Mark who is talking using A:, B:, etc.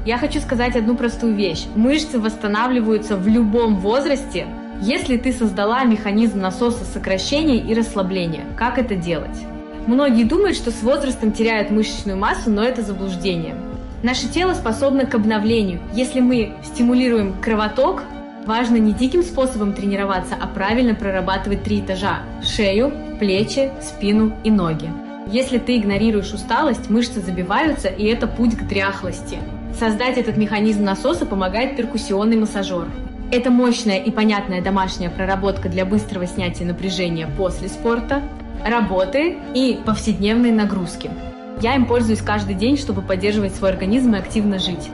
A: Я хочу сказать одну простую вещь. Мышцы восстанавливаются в любом возрасте, если ты создала механизм насоса сокращения и расслабления. Как это делать? Многие думают, что с возрастом теряют мышечную массу, но это заблуждение. Наше тело способно к обновлению. Если мы стимулируем кровоток, важно не диким способом тренироваться, а правильно прорабатывать 3 этажа – шею, плечи, спину и ноги. Если ты игнорируешь усталость, мышцы забиваются, и это путь к дряхлости. Создать этот механизм насоса помогает перкуссионный массажер. Это мощная и понятная домашняя проработка для быстрого снятия напряжения после спорта, работы и повседневной нагрузки. Я им пользуюсь каждый день, чтобы поддерживать свой организм и активно жить.